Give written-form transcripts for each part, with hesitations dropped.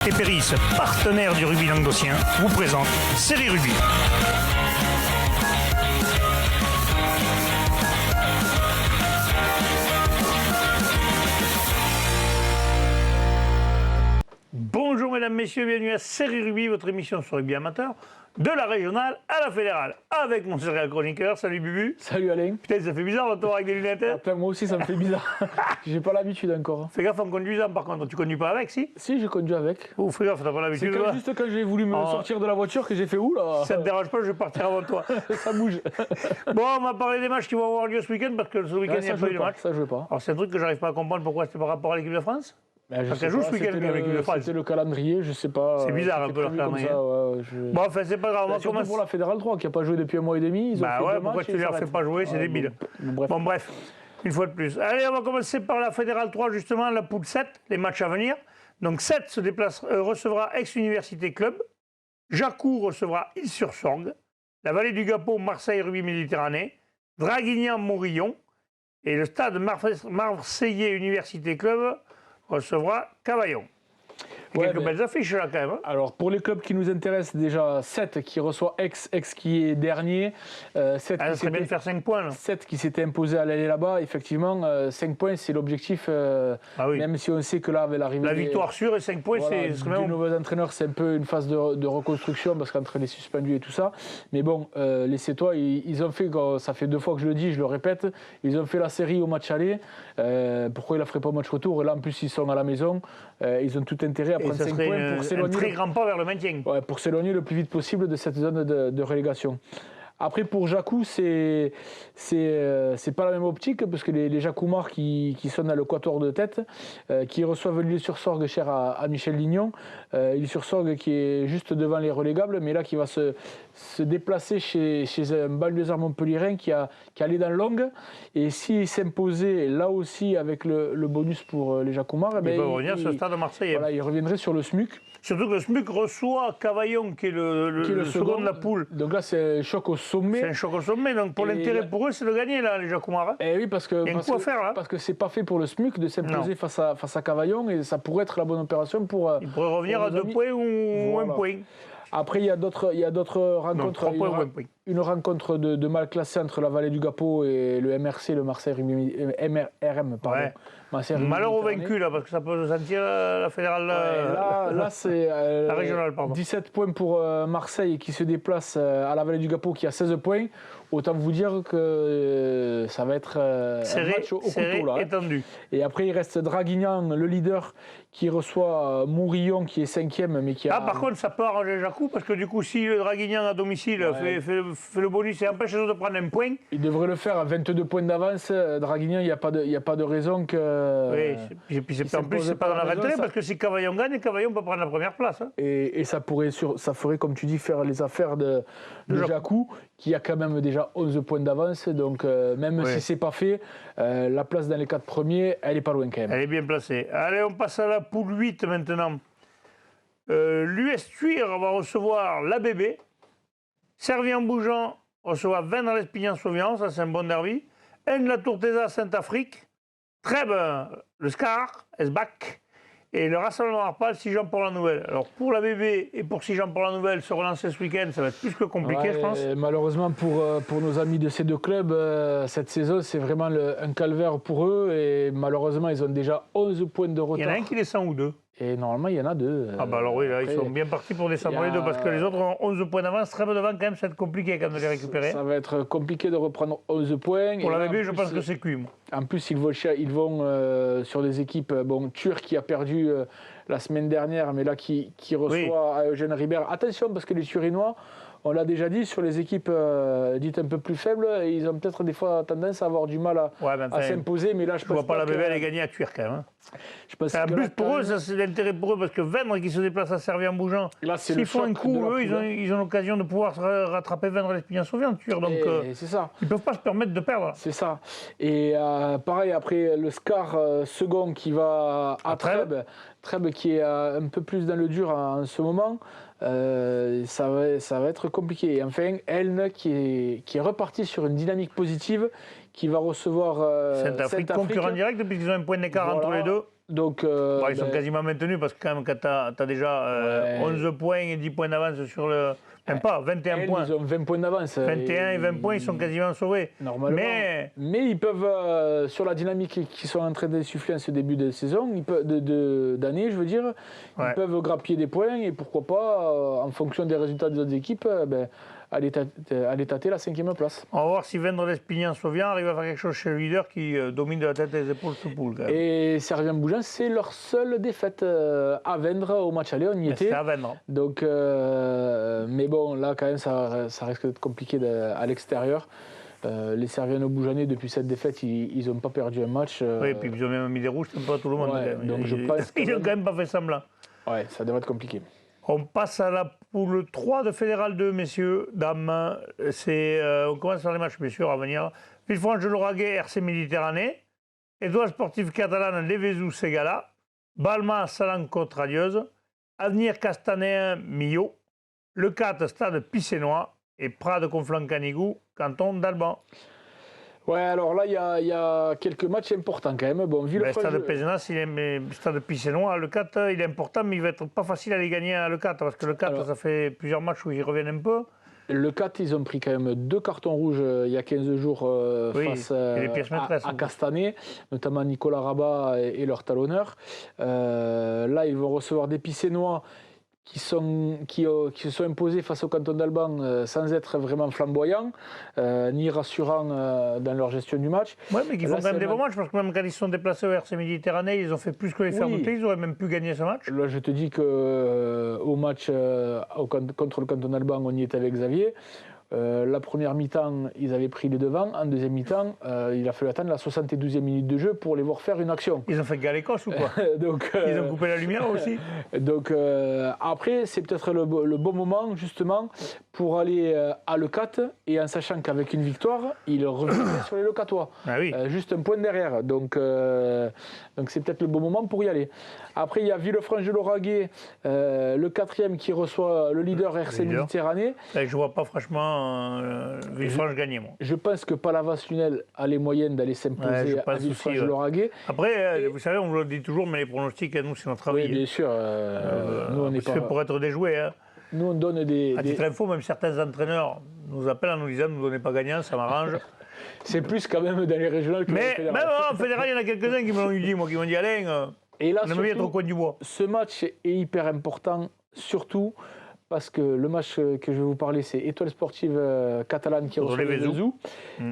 Et Péris, partenaire du rugby languedocien, vous présente Série Rugby. Bonjour mesdames, messieurs, bienvenue à Série Rugby, votre émission sur rugby amateur, de la régionale à la fédérale, avec mon céréal chroniqueur. Salut Bubu. Salut Alain. Putain, ça fait bizarre de te voir avec des lunettes. Attends, moi aussi ça me fait bizarre. J'ai pas l'habitude encore. Fais gaffe en conduisant par contre, tu conduis pas avec, si? Si, j'ai conduit avec. Oh, fais gaffe, t'as pas l'habitude. C'est juste quand j'ai voulu me sortir de la voiture que j'ai fait où là. Ça te dérange pas, je vais partir avant toi. Ça bouge. Bon, on va parler des matchs qui vont avoir lieu ce week-end, parce que ce week-end, il n'y a pas eu de match. Ça, je veux pas. Alors, c'est un truc que j'arrive pas à comprendre pourquoi c'était par rapport à l'équipe de France. Parce qu'elle joue ce week-end avec l'équipe de France. C'était le calendrier, je sais pas. C'est bizarre un peu leur calendrier. Bon, enfin, c'est pas grave. Surtout pour la Fédérale 3 qui n'a pas joué depuis un mois et demi. Ils ont fait deux pourquoi matchs tu ne leur fais pas jouer, c'est débile. Bon, bref, une fois de plus. Allez, on va commencer par la Fédérale 3, justement, la poule 7, les matchs à venir. Donc 7 recevra Aix-Université Club. Jacou recevra Île-sur-Sorgue. La Vallée du Gapot, Marseille Rugby Méditerranée. Draguignan-Morillon. Et le stade Marseillais Université Club recevra Cavaillon. Quelques belles affiches là quand même. Alors pour les clubs qui nous intéressent, déjà 7 qui reçoit Aix qui est dernier. 7 ça serait bien de faire 5 points là. 7 qui s'était imposé à l'aller là-bas. Effectivement, 5 points c'est l'objectif. Même si on sait que là avec l'arrivée. La victoire sûre et 5 points, c'est du nouveau entraîneur, c'est un peu une phase de reconstruction parce qu'entre les suspendus et tout ça. Mais bon, les Sétois, ils ont fait, ça fait 2 fois que je le dis, je le répète, ils ont fait la série au match aller. Pourquoi ils la feraient pas au match retour? Et là en plus ils sont à la maison. Ils ont tout intérêt à prendre 5 points pour s'éloigner. Un très grand pas vers le maintien. Ouais, pour s'éloigner le plus vite possible de cette zone de relégation. Après pour Jacou, c'est pas la même optique parce que les Jacoumards qui sont dans le quatuor de tête, qui reçoivent l'Île-sur-Sorgue cher à Michel Lignon, Île-sur-Sorgue qui est juste devant les relégables, mais là qui va se déplacer chez un banlieusard montpelliérain qui allait dans Longue, et s'il s'imposait là aussi avec le bonus pour les Jacoumards, il peut revenir sur le stade de Marseille. Voilà, il reviendrait sur le SMUC. Surtout que le SMUC reçoit Cavaillon qui est le second de la poule. Donc là c'est un choc au sommet. C'est un choc au sommet, donc pour l'intérêt pour eux c'est de gagner là les Jacoumards. Et oui, parce que c'est pas fait pour le SMUC de s'imposer face à Cavaillon, et ça pourrait être la bonne opération pour. Il pourrait revenir à 2 points ou 1 point. Après, il y a d'autres rencontres. Une rencontre de mal classé entre la Vallée du Gapot et le MRC, le Marseille MRM, pardon. Ouais. Malheur au vaincu, là, parce que ça peut sentir la fédérale. Là c'est la régionale, pardon. 17 points pour Marseille qui se déplace à la Vallée du Gapot qui a 16 points. Autant vous dire que ça va être un match au couteau là. Étendu. Et après, il reste Draguignan, le leader, qui reçoit Morillon, qui est 5e, mais qui a. Par contre, ça peut arranger Jacou, parce que du coup, si le Draguignan à domicile fait le bonus et empêche les autres de prendre un point. Il devrait le faire à 22 points d'avance. Draguignan, il n'y a pas de raison que. Oui, et puis en plus, c'est pas dans la rentrée, parce que si Cavaillon gagne, Cavaillon peut prendre la première place. Hein. Et ça ferait, comme tu dis, faire les affaires de Jacou, qui a quand même déjà 11 points d'avance. Donc, même si c'est pas fait, la place dans les 4 premiers, elle est pas loin quand même. Elle est bien placée. Allez, on passe à la poule 8 maintenant. L'US Thuir va recevoir l'ABB. Servien-Bougeant recevra Vendre l'Espignan-Sauvian, ça c'est un bon derby. Aisne la Tourtesa Saint-Afrique. Trèbes, le Scar, Esbac. Et le Rassemblement Arpal, 6 gens pour la nouvelle. Alors pour la BB et pour 6 gens pour la nouvelle, se relancer ce week-end, ça va être plus que compliqué, je pense. Malheureusement pour nos amis de ces deux clubs, cette saison, c'est vraiment un calvaire pour eux. Et malheureusement, ils ont déjà 11 points de retard. Il y en a un qui descend ou 2. Et normalement, il y en a 2. Alors oui, là, ils sont bien partis pour descendre les 2, parce que les autres ont 11 points d'avance. Très peu devant, quand même, ça va être compliqué quand même de les récupérer. Ça va être compliqué de reprendre 11 points. Pour la BB, je pense que c'est cuit. Moi. En plus, ils vont sur des équipes, Turc qui a perdu la semaine dernière, mais là qui reçoit Eugène Ribert. Attention, parce que les Turinois, on l'a déjà dit, sur les équipes dites un peu plus faibles, ils ont peut-être des fois tendance à avoir du mal à s'imposer. Mais là, je vois pas la BB aller gagner à Thuir quand même. Hein. En plus, pour eux, ça c'est l'intérêt pour eux, parce que Vendre qui se déplace à Servien-Bougeant, s'ils font un coup, eux, ils ont l'occasion de pouvoir rattraper Vendre l'Espignan-Sauvian, Thuir. Donc, c'est ça. Ils ne peuvent pas se permettre de perdre. C'est ça. Et pareil, après, le Scar second qui va à Trèbes. Trèbes qui est un peu plus dans le dur en ce moment. Ça va être compliqué. Et enfin, Aisne qui est reparti sur une dynamique positive, qui va recevoir Saint-Afrique, concurrent direct, puisqu'ils ont un point d'écart entre les deux. Donc, Ils sont quasiment maintenus parce que quand même, quand tu as déjà 11 points et 10 points d'avance sur le... Même pas, 21 points. Ils ont 20 points d'avance. 21 et 20 points, ils sont quasiment sauvés. Normalement. Mais ils peuvent, sur la dynamique qu'ils sont en train d'insuffler en ce début de saison, d'année, je veux dire, ils peuvent grappiller des points et pourquoi pas, en fonction des résultats des autres équipes, aller tâter la 5e place. On va voir si Vendre l'Espignan-Sauvian arrive à faire quelque chose chez le leader qui domine de la tête et des épaules ce poule. Et Servien-Bougeant, c'est leur seule défaite à Vendre au match aller, on y était. C'est à Vendre. Donc, mais bon, là quand même, ça risque d'être compliqué à l'extérieur. Les Serviano-Bougeannais, depuis cette défaite, ils n'ont pas perdu un match. Oui, et puis ils ont même mis des rouges, c'est pas tout le monde. Donc je pense ils n'ont quand même pas fait semblant. Ouais, ça devrait être compliqué. On passe à la poule 3 de Fédéral 2, messieurs, dames. On commence par les matchs, messieurs, à venir. Villefranche-de-Lauragais, RC Méditerranée. Étoile sportive catalane, Lévezou-Ségala. Balma, Salancote-Radieuse. Avenir Castanéen, Millau. Le 4, Stade Pissénois. Et Prades-Conflans-Canigou, canton d'Alban. Ouais, alors là, il y a quelques matchs importants quand même. Bon, Le Stade Pézenas, Stade Pissénois, le 4, il est important, mais il va être pas facile à les gagner à le 4, parce que le 4, ça fait plusieurs matchs où ils reviennent un peu. Le 4, ils ont pris quand même 2 cartons rouges il y a 15 jours face à Castanet, notamment Nicolas Rabat et leur talonneur. Là, ils vont recevoir des Pissénois qui se sont imposés face au canton d'Alban sans être vraiment flamboyants, ni rassurants dans leur gestion du match. Oui, mais qui font quand même des bons matchs, parce que même quand ils se sont déplacés au RC Méditerranée, ils ont fait plus que les Fermoutés, ils auraient même pu gagner ce match. Là, je te dis qu'au match contre le canton d'Alban, on y était avec Xavier. La première mi-temps, ils avaient pris les devants. En deuxième mi-temps, il a fallu attendre la 72e minute de jeu pour les voir faire une action. Ils ont fait Galécos ou quoi? Ils ont coupé la lumière aussi. Donc après, c'est peut-être le bon moment justement pour aller à l'E4 et en sachant qu'avec une victoire, il reviendrait sur les locatoires. Ah oui. Juste un point derrière. Donc c'est peut-être le bon moment pour y aller. Après, il y a Villefranche-de-Lauragais, le 4e qui reçoit le leader RC Méditerranée. Je ne vois pas franchement Villefranche gagner, moi. Je pense que Palavas-Lunel a les moyens d'aller s'imposer à Villefranche-de-Lauragais. Après, vous savez, on vous le dit toujours, mais les pronostics, nous, c'est notre avis. Oui, bien sûr. Nous, on n'est pas... C'est pour être déjoué. Hein. Nous, on donne des... À titre info, même certains entraîneurs nous appellent en nous disant « ne nous donnez pas gagnant, ça m'arrange ». C'est plus quand même dans les régionales que mais même en fédéral, il y en a quelques-uns qui me l'ont dit, moi, qui m'ont dit « Alain, et là, on aimerait être au coin du bois ». Ce match est hyper important, surtout parce que le match que je vais vous parler, c'est Étoile sportive catalane qui reçoit le Lévezou.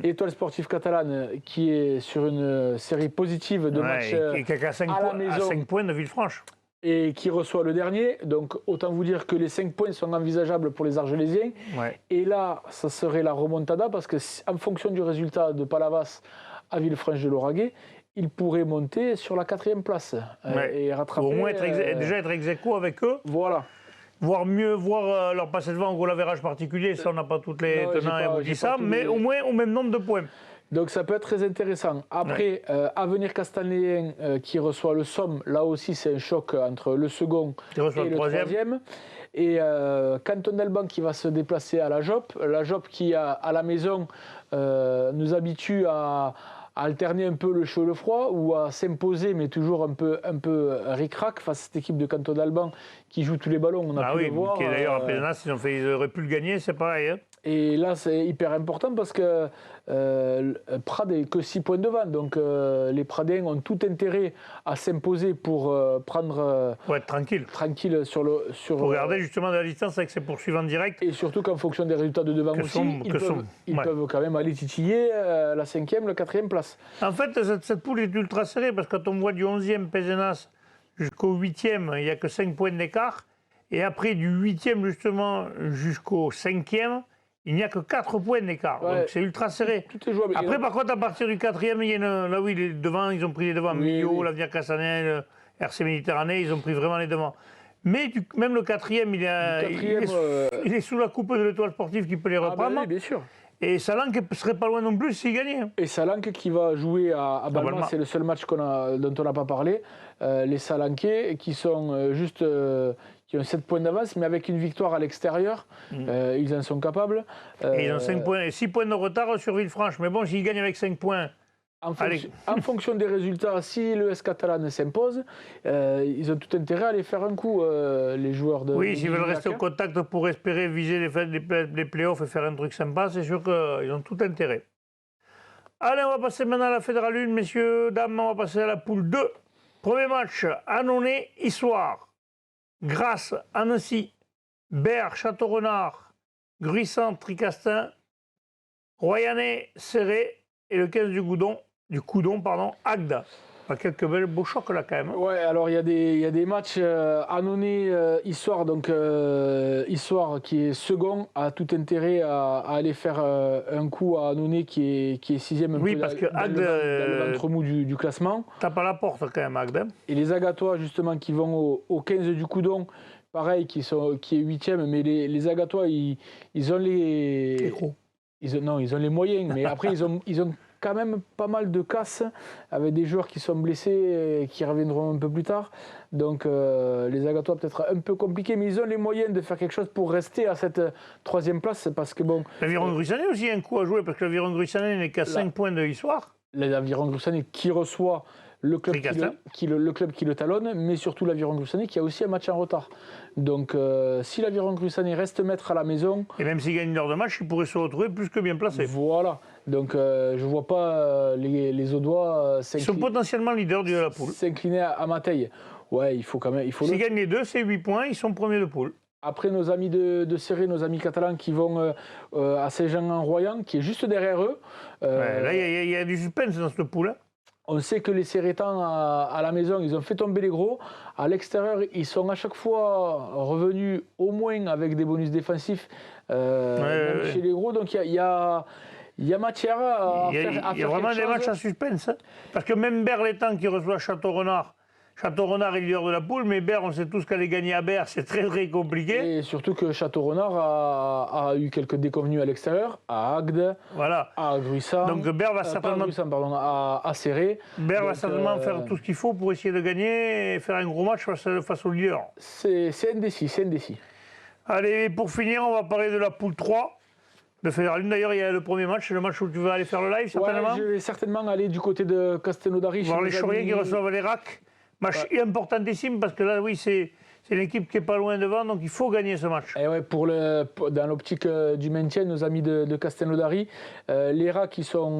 Étoile sportive catalane qui est sur une série positive de matchs à la maison. À 5 points de Villefranche. Et qui reçoit le dernier. Donc autant vous dire que les 5 points sont envisageables pour les Argelésiens. Ouais. Et là, ça serait la remontada parce que en fonction du résultat de Palavas à Villefranche-de-Lauragais, il pourrait monter sur la 4e place et rattraper. Au moins déjà être ex-aequo avec eux. Voilà. Voire mieux, leur passer devant au goal average particulier, ça on n'a pas toutes les tenants et aboutissants, mais au moins au même nombre de points. Donc ça peut être très intéressant. Après, Avenir Castanéen qui reçoit le Somme, là aussi c'est un choc entre le second et le troisième. Et Canton d'Alban qui va se déplacer à la Joppe. La Joppe qui, à la maison, nous habitue à alterner un peu le chaud et le froid ou à s'imposer, mais toujours un peu ric-rac face à cette équipe de Canton d'Alban qui joue tous les ballons. On a pu le voir. Qui est d'ailleurs à Pézenas, ils auraient pu le gagner, c'est pareil. Hein. Et là, c'est hyper important parce que Prades est que 6 points devant. Donc les Pradens ont tout intérêt à s'imposer pour prendre. Pour être tranquille. Tranquille pour garder justement de la distance avec ses poursuivants directs. Et surtout qu'en fonction des résultats de devant ils peuvent quand même aller titiller la 5e, la 4e place. En fait, cette poule est ultra serrée parce que quand on voit du 11e Pézenas jusqu'au 8e, il n'y a que 5 points d'écart. Et après, du 8e justement jusqu'au 5e, il n'y a que 4 points d'écart. Ouais. Donc c'est ultra serré. Tout est jouable. Après, par contre, à partir du 4e, il y a là où il est devant, ils ont pris les devants. Millau, l'Avenir Castanet, le RC Méditerranée, ils ont pris vraiment les devants. Mais même le 4e, il est sous la coupe de l'Étoile sportive qui peut les reprendre. Oui, bien sûr. Et Salanque ne serait pas loin non plus s'il gagnait. Et Salanque qui va jouer à Balma, c'est le seul match dont on n'a pas parlé. Les Salanquais qui sont qui ont 7 points d'avance, mais avec une victoire à l'extérieur, ils en sont capables. Et ils ont 5 points, 6 points de retard sur Villefranche. Mais bon, s'ils gagnent avec 5 points, En fonction des résultats, si le S Catalan s'impose, ils ont tout intérêt à aller faire un coup, les joueurs de. Oui, s'ils veulent rester au contact pour espérer viser les playoffs et faire un truc sympa, c'est sûr qu'ils ont tout intérêt. Allez, on va passer maintenant à la Fédérale 1, messieurs, dames, on va passer à la poule 2. Premier match, Annonay, Issoire, Grasse, Annecy, Berre, Château-Renard, Gruissant, Tricastin, Royanais, Serré et le 15 du Coudon, Agde. Quelques beaux chocs là quand même. Ouais, alors il y a des matchs Annonay, Issoire, donc Issoire qui est second a tout intérêt à aller faire un coup à Annonay qui est sixième. Oui, parce que Agde dans le ventre mou du classement. Tape à la porte quand même Agde. Et les Agatois justement qui vont au 15 du Coudon, pareil qui est huitième, mais les Agatois ils ont les ils ont les moyens, mais après ils ont quand même pas mal de casses avec des joueurs qui sont blessés et qui reviendront un peu plus tard. Donc les Agatois peut-être un peu compliqués, mais ils ont les moyens de faire quelque chose pour rester à cette troisième place parce que bon. L'Aviron Gruissanais aussi a un coup à jouer parce que l'Aviron Gruissanais n'est qu'à 5 points de l'histoire. L'Aviron Gruissanais qui reçoit le club qui le talonne, mais surtout l'Aviron Gruissanais qui a aussi un match en retard. Donc si l'Aviron Gruissanais reste maître à la maison... Et même s'il gagne une heure de match, il pourrait se retrouver plus que bien placé. Voilà. Donc je ne vois pas les Audois ils sont potentiellement leaders de la poule. S'incliner à Mateille. Ouais, il faut quand même... S'ils gagnent les deux, c'est 8 points, ils sont premiers de poule. Après, nos amis de Serré, nos amis catalans qui vont à Saint-Jean-en-Royan, qui est juste derrière eux. Là, il y a du suspense dans cette poule. On sait que les Serrétans, à la maison, ils ont fait tomber les gros. À l'extérieur, ils sont à chaque fois revenus au moins avec des bonus défensifs chez les gros. Donc, il y a matière à faire Il y a vraiment des matchs à suspense. Hein. Parce que même Berre-l'Étang qui reçoit Château-Renard, Château-Renard est leader de la poule, mais Berre, on sait tous qu'aller gagner à Berre, c'est très très compliqué. Et surtout que Château-Renard a eu quelques déconvenues à l'extérieur, à Agde, voilà. à Gruissant. Donc Berre va certainement à Serré. Berre va certainement faire tout ce qu'il faut pour essayer de gagner et faire un gros match face au leader. C'est indécis. Allez, pour finir, on va parler de la poule 3. De Fédéral 1, d'ailleurs, il y a le premier match, c'est le match où tu vas aller faire le live, certainement. Ouais, je vais certainement aller du côté de Castelnaudary. Voir les Chauriens qui reçoivent les RAC. Match importantissime parce que là, oui, c'est une équipe qui n'est pas loin devant, donc il faut gagner ce match. Et ouais, dans l'optique du maintien, nos amis de Castelnaudary, les RAC qui sont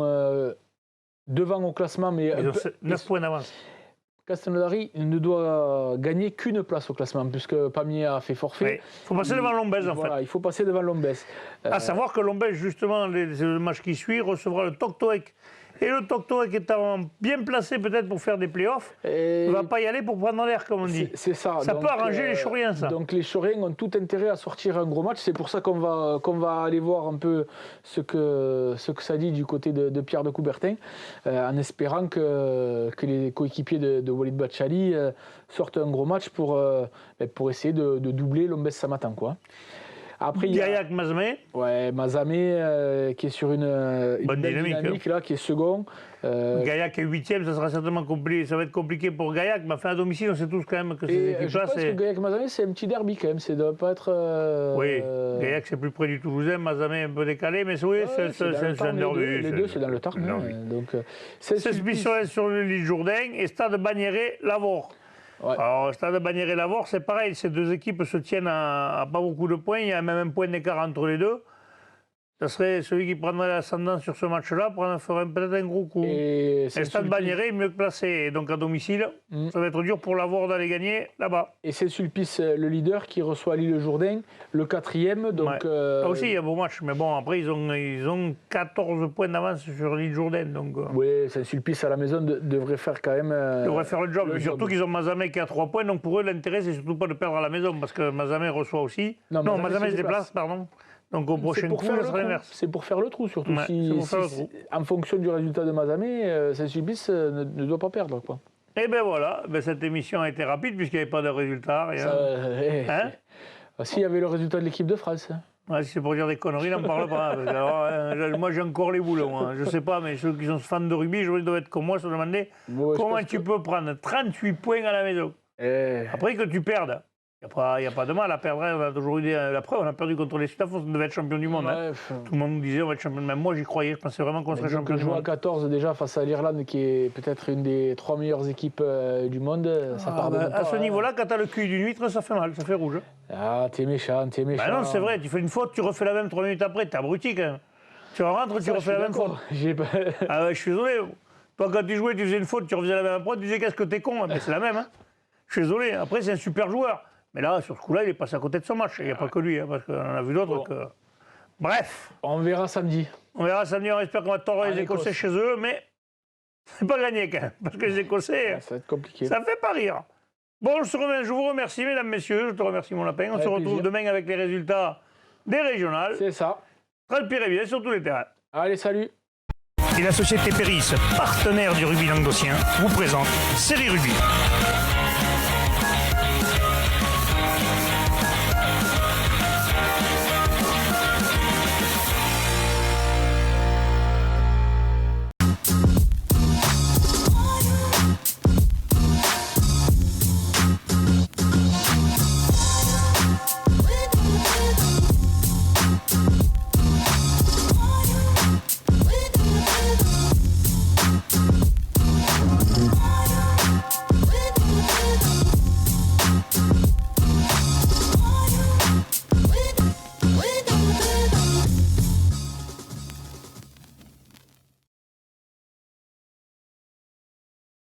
devant au classement, mais ils ont 9 points d'avance. Castelnaudary ne doit gagner qu'une place au classement, puisque Pamiers a fait forfait. Il faut passer devant Lombez, en fait. Il faut passer devant Lombez. À savoir que Lombez, justement, le match qui suit, recevra le Toctoec. Et le Toctoec étant bien placé peut-être pour faire des playoffs, ne va pas y aller pour prendre l'air, comme on dit. C'est ça. Ça peut arranger les Chauriens, ça. Donc les Chauriens ont tout intérêt à sortir un gros match. C'est pour ça qu'on va aller voir un peu ce que ça dit du côté de Pierre de Coubertin, en espérant que les coéquipiers de Walid Bachali sortent un gros match pour essayer de doubler Lombez Samatan, quoi. Après, Gaillac Mazamé. Ouais, Mazamé qui est sur une bonne dynamique là, qui est second. Gaillac est 8e, ça sera certainement compliqué. Ça va être compliqué pour Gaillac, mais enfin à domicile, on sait tous quand même que ces équipes-là. Je pense que Gaillac-Mazamé, c'est un petit derby quand même. Ça doit pas être. Oui, Gaillac c'est plus près du Toulousain, Mazamé un peu décalé, mais oui, c'est un derby. Les deux, c'est dans le Tarn. Donc, c'est sur l'île Jourdain et Stade Bagnéret-Lavore. Ouais. Alors, Stade Bagnéret-Lavore, c'est pareil, ces deux équipes se tiennent à pas beaucoup de points, il y a même un point d'écart entre les deux. Ça serait celui qui prendrait l'ascendant sur ce match-là, ferait peut-être un gros coup. Et Stade Bagnéret est mieux que placé, et donc à domicile, ça va être dur pour Lavore d'aller gagner là-bas. Et c'est Sulpice, le leader, qui reçoit l'île Jourdain, le 4e. Donc, là aussi, il y a un beau match, mais bon, après, ils ont 14 points d'avance sur l'île Jourdain. Oui, Saint-Sulpice à la maison devrait faire quand même. Devrait faire le job, surtout qu'ils ont Mazamé qui a 3 points, donc pour eux, l'intérêt, c'est surtout pas de perdre à la maison, parce que Mazamé reçoit aussi. Non, Mazamé se déplace, pardon. Donc au prochain coup, ça sera l'inverse. C'est pour faire le trou, surtout. En fonction du résultat de Mazamé, Saint-Sulpice ne doit pas perdre, quoi. Et ben voilà, cette émission a été rapide puisqu'il n'y avait pas de résultat, rien. S'il y avait le résultat de l'équipe de France. Ouais, si c'est pour dire des conneries, n'en parle pas. Moi, j'ai encore les boulons. Je ne sais pas, mais ceux qui sont fans de rugby, je doivent être comme moi, se demander comment tu peux prendre 38 points à la maison. Après que tu perdes. Il n'y a pas de mal à perdre. On a toujours eu la preuve, on a perdu contre les Sudaf, on devait être champion du monde. Ouais, Tout le monde nous disait on va être champion. Même moi, j'y croyais. Je pensais vraiment qu'on serait champion du jouer à monde. 14 déjà face à l'Irlande, qui est peut-être une des 3 meilleures équipes du monde, ça pardonne pas. À ce niveau-là, quand tu as le cul d'une huître, ça fait mal, ça fait rouge. Ah, t'es méchant, t'es méchant. Bah non, c'est vrai. Tu fais une faute, tu refais la même 3 minutes après. T'es abruti quand même. Tu rentres, tu refais la même faute. Ah ouais, je suis désolé. Toi, quand tu jouais, tu faisais une faute, tu refaisais la même après, tu disais qu'est-ce que t'es con. Mais c'est la même. Hein. Je suis désolé. Après, c'est un super joueur. Mais là, sur ce coup-là, il est passé à côté de son match. Il n'y a pas que lui, hein, parce qu'on en a vu d'autres. Que... Bref. On verra samedi. On espère qu'on va tordre les Écossais chez eux, mais c'est pas gagné quand même. Parce que les Écossais, ça va être compliqué. Ça fait pas rire. Bon, je vous remercie, mesdames, messieurs. Je te remercie, mon lapin. On se retrouve demain avec les résultats des régionales. C'est ça. Très pire et bien sur tous les terrains. Allez, salut. Et la société Péris, partenaire du rugby languedocien, vous présente Série Rugby.